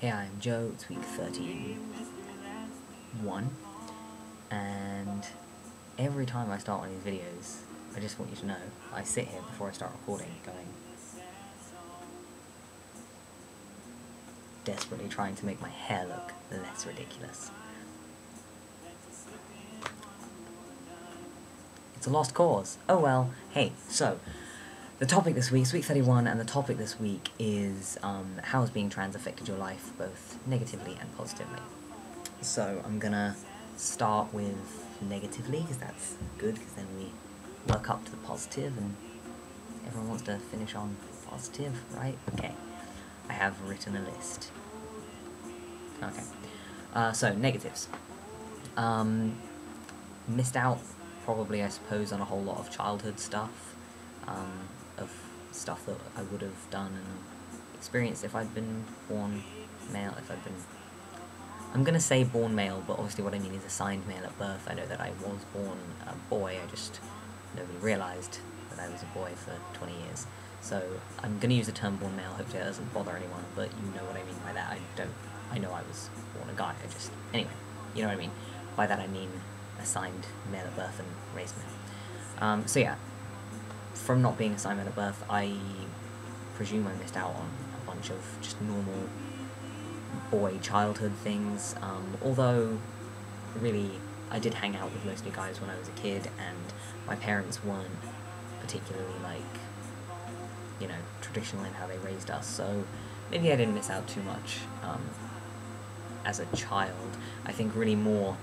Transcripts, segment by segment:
Hey, I'm Joe, it's week 31, and every time I start one of these videos, I just want you to know, I sit here before I start recording going, desperately trying to make my hair look less ridiculous. It's a lost cause. Oh well, hey, so, the topic this week is week 31, and the topic this week is how has being trans affected your life, both negatively and positively. So I'm gonna start with negatively, because that's good, because then we work up to the positive, and everyone wants to finish on positive, right? Okay, I have written a list. Okay, so negatives. Missed out, probably, I suppose, on a whole lot of childhood stuff, of stuff that I would have done and experienced if I'd been born male, I'm gonna say born male, but obviously what I mean is assigned male at birth. I know that I was born a boy, nobody realised that I was a boy for 20 years. So I'm gonna use the term born male, hopefully that doesn't bother anyone, but you know what I mean by that. I know I was born a guy, anyway, you know what I mean. By that I mean assigned male at birth and raised male. So yeah, from not being assigned male at birth, I presume I missed out on a bunch of just normal boy childhood things, although really I did hang out with mostly guys when I was a kid, and my parents weren't particularly, traditional in how they raised us, so maybe I didn't miss out too much as a child. I think really more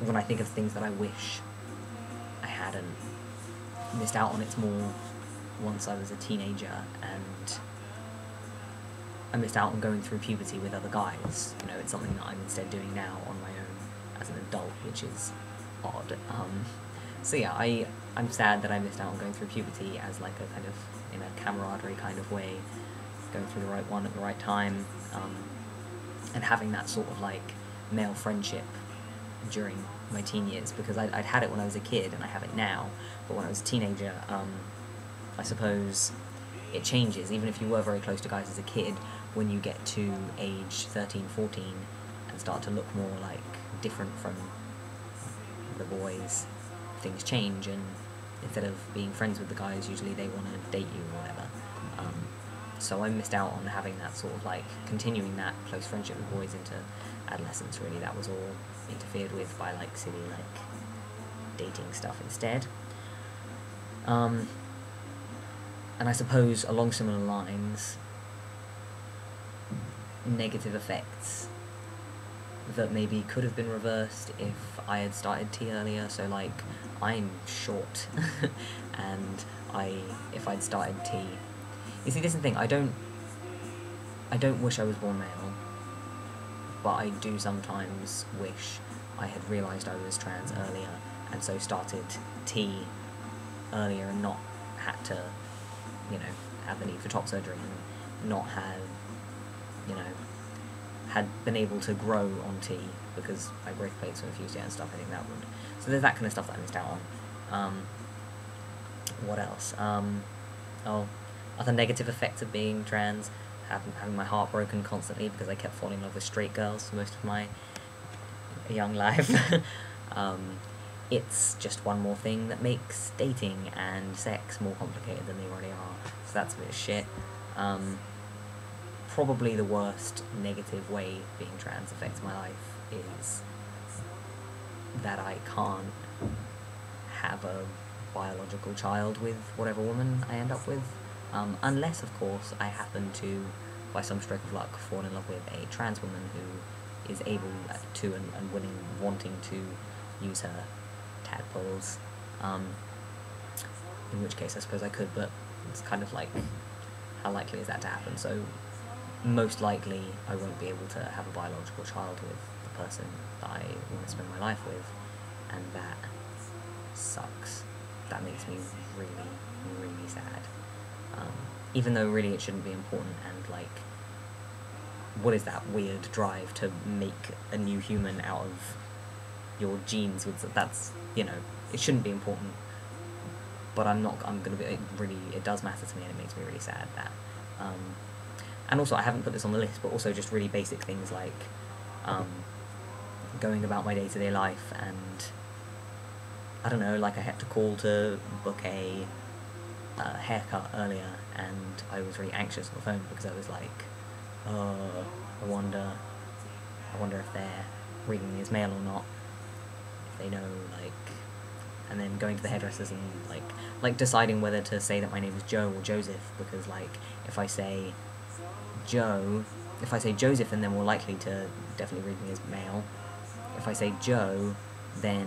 when I think of things that I wish I hadn't missed out on, it's more once I was a teenager and I missed out on going through puberty with other guys. It's something that I'm instead doing now on my own as an adult, which is odd. So yeah, I'm sad that I missed out on going through puberty as like a kind of, in a camaraderie kind of way, going through the right one at the right time, and having that sort of like male friendship during my teen years, because I'd had it when I was a kid and I have it now, but when I was a teenager, I suppose it changes. Even if you were very close to guys as a kid, when you get to age 13, 14 and start to look more like different from the boys, things change, and instead of being friends with the guys, usually they want to date you or whatever. So I missed out on having that sort of like, continuing that close friendship with boys into adolescence, really. That was all interfered with by like silly like dating stuff instead. And I suppose along similar lines, negative effects that maybe could have been reversed if I had started tea earlier. So like, I'm short, and if I'd started tea, you see, this is the thing, I don't wish I was born male, but I do sometimes wish I had realised I was trans earlier, and so started tea earlier and not had to, have the need for top surgery, and not have, had been able to grow on tea, because my growth plates were infused yet and stuff. I think that would. So there's that kind of stuff that I missed out on. What else? Other negative effects of being trans, having my heart broken constantly because I kept falling in love with straight girls for most of my young life. It's just one more thing that makes dating and sex more complicated than they already are, so that's a bit of shit. Probably the worst negative way being trans affects my life is that I can't have a biological child with whatever woman I end up with, unless, of course, I happen to, by some stroke of luck, fall in love with a trans woman who is able to and wanting to use her tadpoles, in which case I suppose I could, but it's kind of like, how likely is that to happen? So most likely I won't be able to have a biological child with the person that I want to spend my life with, and that sucks. That makes me really, really sad. Even though really it shouldn't be important, and like, what is that weird drive to make a new human out of your genes? That's, it shouldn't be important, but it does matter to me, and it makes me really sad that and also I haven't put this on the list, but also just really basic things like going about my day-to-day life, and I don't know, like I had to call to book a haircut earlier, and I was really anxious on the phone because I was like, oh, I wonder if they're reading me as mail or not, if they know, like, and then going to the hairdressers and like deciding whether to say that my name is Joe or Joseph, because like if I say Joseph, then they're more likely to definitely read me as male. If I say Joe, then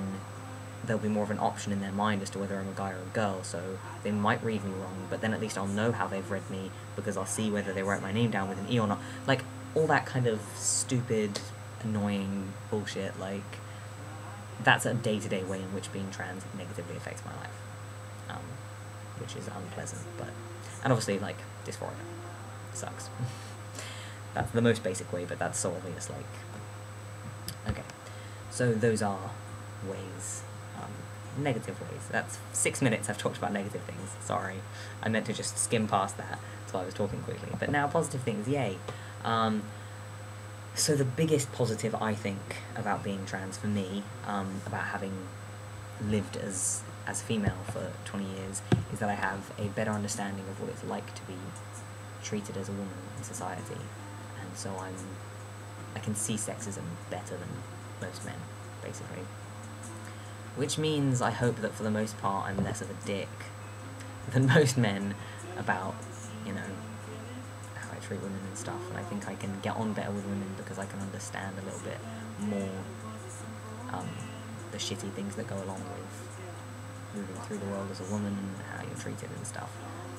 there'll be more of an option in their mind as to whether I'm a guy or a girl, so they might read me wrong, but then at least I'll know how they've read me, because I'll see whether they wrote my name down with an E or not. Like, all that kind of stupid, annoying bullshit, like, that's a day-to-day way in which being trans negatively affects my life, which is unpleasant, but, and obviously, like, dysphoria sucks. That's the most basic way, but that's so obvious, like, okay, so those are ways, negative ways. That's 6 minutes I've talked about negative things, sorry, I meant to just skim past that, so I was talking quickly, but now positive things, yay. So the biggest positive, I think, about being trans for me, about having lived as female for 20 years, is that I have a better understanding of what it's like to be treated as a woman in society, and so I can see sexism better than most men, basically. Which means I hope that for the most part I'm less of a dick than most men about, you know, how I treat women and stuff, and I think I can get on better with women because I can understand a little bit more the shitty things that go along with moving through the world as a woman and how you're treated and stuff.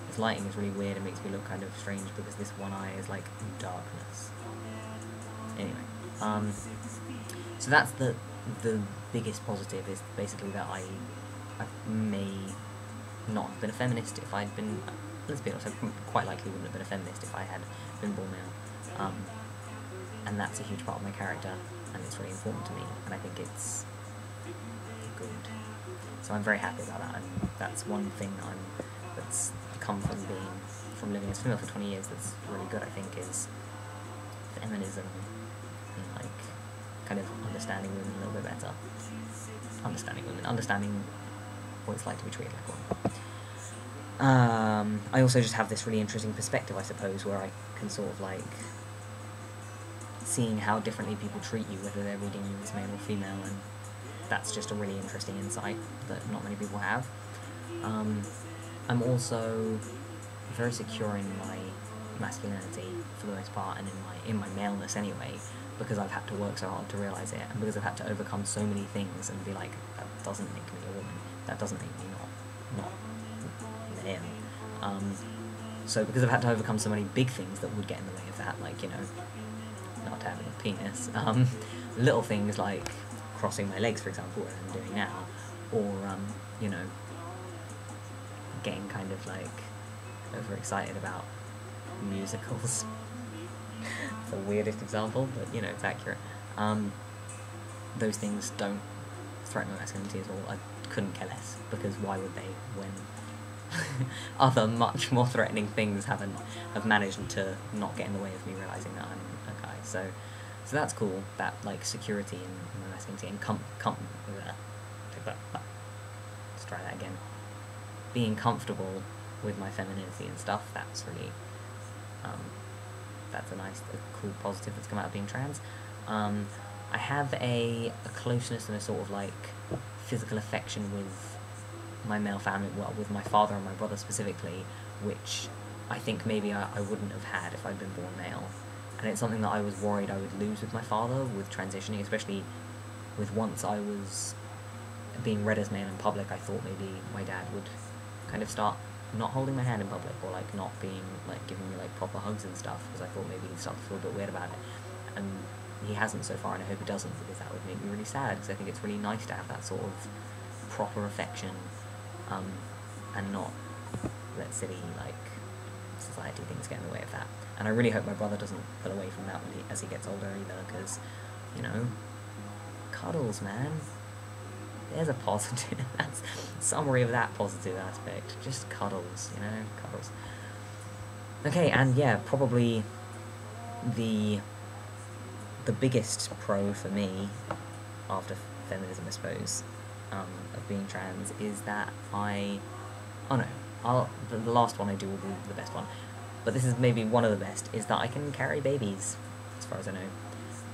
This lighting is really weird, it makes me look kind of strange because this one eye is like darkness. Anyway, so that's the biggest positive, is basically that I may not have been a feminist if I'd been a lesbian, so quite likely wouldn't have been a feminist if I had been born male, and that's a huge part of my character, and it's really important to me, and I think it's good, so I'm very happy about that, and that's one thing that's come from living as female for 20 years that's really good, I think, is feminism, and like kind of understanding women a little bit better. Understanding what it's like to be treated like one. I also just have this really interesting perspective, I suppose, where I can sort of like seeing how differently people treat you, whether they're reading you as male or female, and that's just a really interesting insight that not many people have. I'm also very secure in my masculinity for the most part, and in my maleness anyway, because I've had to work so hard to realise it, and because I've had to overcome so many things and be like, that doesn't make me a woman, that doesn't make me not male. So because I've had to overcome so many big things that would get in the way of that, like, you know, not having a penis, little things like crossing my legs, for example, what I'm doing now, or, you know, getting kind of like overexcited about musicals. It's the weirdest example, but you know, it's accurate. Those things don't threaten my masculinity at all. I couldn't care less, because why would they, when other much more threatening things have managed to not get in the way of me realising that I'm a guy. So that's cool, that like security in my masculinity, and let's try that again. Being comfortable with my femininity and stuff, that's really that's a cool positive that's come out of being trans. I have a closeness and a sort of like physical affection with my male family, well, with my father and my brother specifically, which I think maybe I wouldn't have had if I'd been born male. And it's something that I was worried I would lose with my father, with transitioning, especially with once I was being read as male in public. I thought maybe my dad would kind of start not holding my hand in public, or like not being like giving me like proper hugs and stuff, because I thought maybe he'd start to feel a bit weird about it, and he hasn't so far, and I hope he doesn't, because that would make me really sad, because I think it's really nice to have that sort of proper affection, and not let silly like society things get in the way of that. And I really hope my brother doesn't pull away from that as he gets older either, because, you know, cuddles, man. There's a positive, that's a summary of that positive aspect, just cuddles, you know, cuddles. Okay, and yeah, probably the biggest pro for me, after feminism, I suppose, of being trans, is that the last one I do will be the best one, but this is maybe one of the best, is that I can carry babies, as far as I know,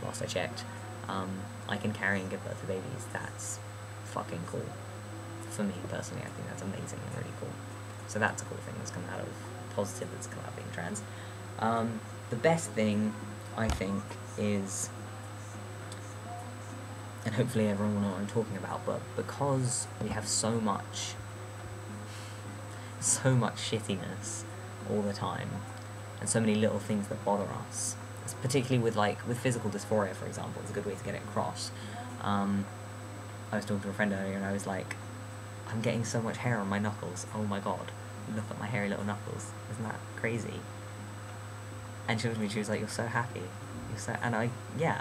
last I checked. I can carry and give birth to babies. That's fucking cool. For me, personally, I think that's amazing and really cool. So that's a cool thing that's come out of, positive that's come out of being trans. The best thing, I think, is, and hopefully everyone will know what I'm talking about, but because we have so much shittiness all the time, and so many little things that bother us, particularly with physical dysphoria, for example, it's a good way to get it across. I was talking to a friend earlier and I was like, I'm getting so much hair on my knuckles, oh my god, look at my hairy little knuckles, isn't that crazy? And she looked at me, she was like, you're so happy, and I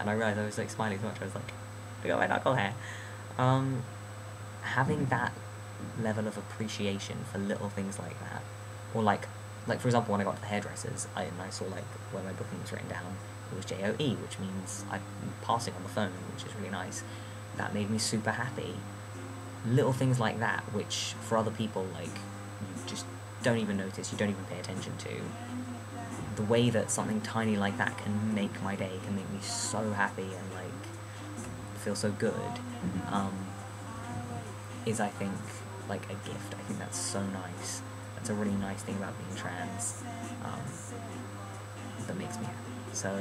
realised I was like smiling so much, I was like, look at my knuckle hair. Having that level of appreciation for little things like that, or like for example, when I got to the hairdressers, I saw like where my booking was written down, it was JOE, which means I'm passing on the phone, which is really nice. That made me super happy. Little things like that, which for other people, like, you just don't even notice, you don't even pay attention to. The way that something tiny like that can make my day, can make me so happy and like feel so good, is, I think, like a gift. I think that's so nice. That's a really nice thing about being trans, that makes me happy. So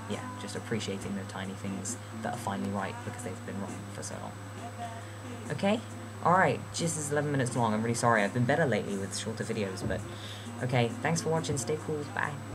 yeah, just appreciating the tiny things that are finally right because they've been wrong for so long. Okay? Alright, just is 11 minutes long, I'm really sorry, I've been better lately with shorter videos, but okay, thanks for watching, stay cool, bye.